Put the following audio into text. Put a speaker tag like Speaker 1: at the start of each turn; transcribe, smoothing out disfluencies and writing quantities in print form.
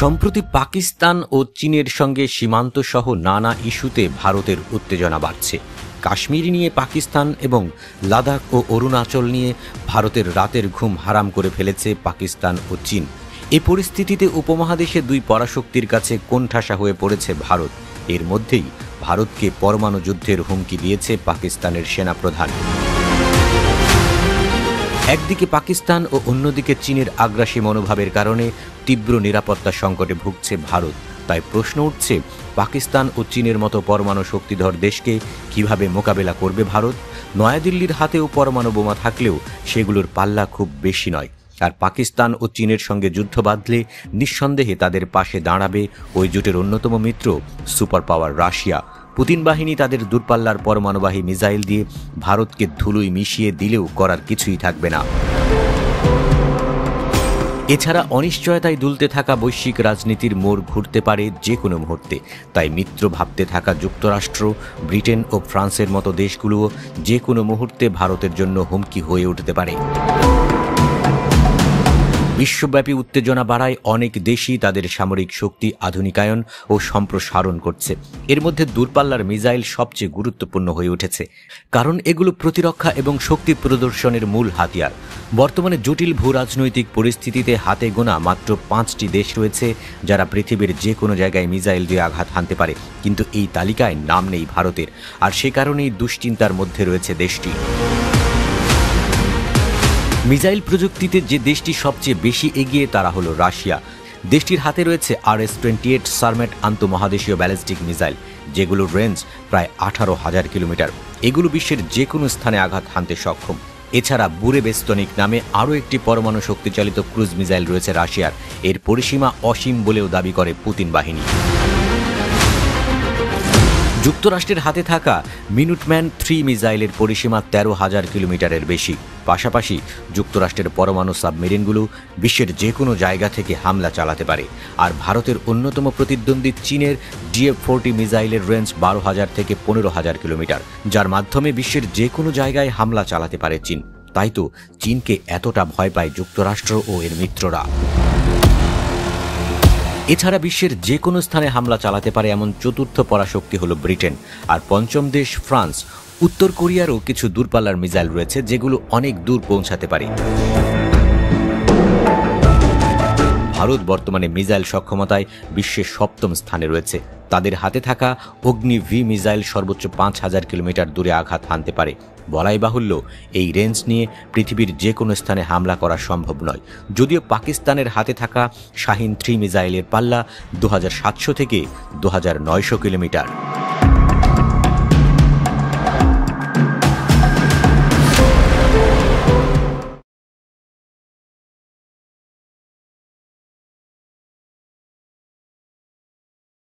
Speaker 1: সম্প্রতি পাকিস্তান ও চীনের সঙ্গে সীমান্ত সহ নানা ইস্যুতে ভারতের উত্তেজনা বাড়ছে। কাশ্মীর নিয়ে পাকিস্তান এবং লাদাখ ও অরুণাচল নিয়ে ভারতের রাতের ঘুম হারাম করে ফেলেছে পাকিস্তান ও চীন। এই পরিস্থিতিতে উপমহাদেশে দুই পরাশক্তির কাছে কোণঠাসা হয়ে পড়েছে ভারত। এর মধ্যেই ভারতকে পরমাণু যুদ্ধের হুমকি দিয়েছে পাকিস্তানের সেনাপ্রধান। একদিকে পাকিস্তান ও অন্যদিকে চীনের আগ্রাসী মনোভাবের কারণে তীব্র নিরাপত্তা সংকটে ভুগছে ভারত। তাই প্রশ্ন উঠছে, পাকিস্তান ও চীনের মতো পরমাণু শক্তিধর দেশকে কিভাবে মোকাবেলা করবে ভারত? নয়াদিল্লির হাতেও পরমাণু বোমা থাকলেও সেগুলোর পাল্লা খুব বেশি নয়। আর পাকিস্তান ও চীনের সঙ্গে যুদ্ধ বাঁধলে নিঃসন্দেহে তাদের পাশে দাঁড়াবে ওই জোটের অন্যতম মিত্র সুপার পাওয়ার রাশিয়া। পুতিন বাহিনী তাদের দূরপাল্লার পরমাণুবাহী মিসাইল দিয়ে ভারতকে ধুলোয় মিশিয়ে দিলেও করার কিছুই থাকবে না। এছাড়া অনিশ্চয়তায় দুলতে থাকা বৈশ্বিক রাজনীতির মোড় ঘুরতে পারে যে কোনো মুহূর্তে। তাই মিত্র ভাবতে থাকা যুক্তরাষ্ট্র, ব্রিটেন ও ফ্রান্সের মতো দেশগুলোও যে কোনো মুহূর্তে ভারতের জন্য হুমকি হয়ে উঠতে পারে। বিশ্বব্যাপী উত্তেজনা বাড়ায় অনেক দেশই তাদের সামরিক শক্তি আধুনিকায়ন ও সম্প্রসারণ করছে। এর মধ্যে দূরপাল্লার মিসাইল সবচেয়ে গুরুত্বপূর্ণ হয়ে উঠেছে, কারণ এগুলো প্রতিরক্ষা এবং শক্তি প্রদর্শনের মূল হাতিয়ার। বর্তমানে জটিল ভূরাজনৈতিক পরিস্থিতিতে হাতে গোনা মাত্র 5টি দেশ রয়েছে যারা পৃথিবীর যে কোনো জায়গায় মিসাইল দিয়ে আঘাত হানতে পারে, কিন্তু এই তালিকায় নাম নেই ভারতের। আর সে কারণেই দুশ্চিন্তার মধ্যে রয়েছে দেশটি। মিসাইল প্রযুক্তিতে যে দেশটি সবচেয়ে বেশি এগিয়ে তারা হলো রাশিয়া। দেশটির হাতে রয়েছে RS-28 সারমেট আন্তঃমহাদেশীয় ব্যালিস্টিক মিসাইল, যেগুলোর রেঞ্জ প্রায় 18,000 কিলোমিটার। এগুলো বিশ্বের যে কোনো স্থানে আঘাত হানতে সক্ষম। এছাড়া বুরেবেস্তনিক নামে আরও একটি পরমাণু শক্তিচালিত ক্রুজ মিসাইল রয়েছে রাশিয়ার। এর পরিসীমা অসীম বলেও দাবি করে পুতিন বাহিনী। যুক্তরাষ্ট্রের হাতে থাকা মিনুটম্যান 3 মিসাইলের পরিসীমা 13,000 কিলোমিটারের বেশি। পাশাপাশি যুক্তরাষ্ট্রের পরমাণু সাবমেরিনগুলো বিশ্বের যে কোনো জায়গা থেকে হামলা চালাতে পারে। আর ভারতের অন্যতম প্রতিদ্বন্দ্বী চীনের DF-40 মিসাইলের রেঞ্জ 12,000 থেকে 15,000 কিলোমিটার, যার মাধ্যমে বিশ্বের যে কোনো জায়গায় হামলা চালাতে পারে চীন। তাই তো চীনকে এতটা ভয় পায় যুক্তরাষ্ট্র ও এর মিত্ররা। এছাড়া বিশ্বের যে কোনো স্থানে হামলা চালাতে পারে এমন চতুর্থ পরাশক্তি হল ব্রিটেন। আর পঞ্চম দেশ ফ্রান্স। উত্তর কোরিয়ারও কিছু দূরপাল্লার মিসাইল রয়েছে, যেগুলো অনেক দূর পৌঁছাতে পারে। ভারত বর্তমানে মিসাইল সক্ষমতায় বিশ্বের 7ম স্থানে রয়েছে। তাদের হাতে থাকা অগ্নি-V মিসাইল সর্বোচ্চ 5,000 কিলোমিটার দূরে আঘাত হানতে পারে। বলাই বাহুল্য, এই রেঞ্জ নিয়ে পৃথিবীর যে কোনো স্থানে হামলা করা সম্ভব নয়। যদিও পাকিস্তানের হাতে থাকা শাহিন 3 মিসাইলের পাল্লা 2,700 থেকে 2,900 কিলোমিটার।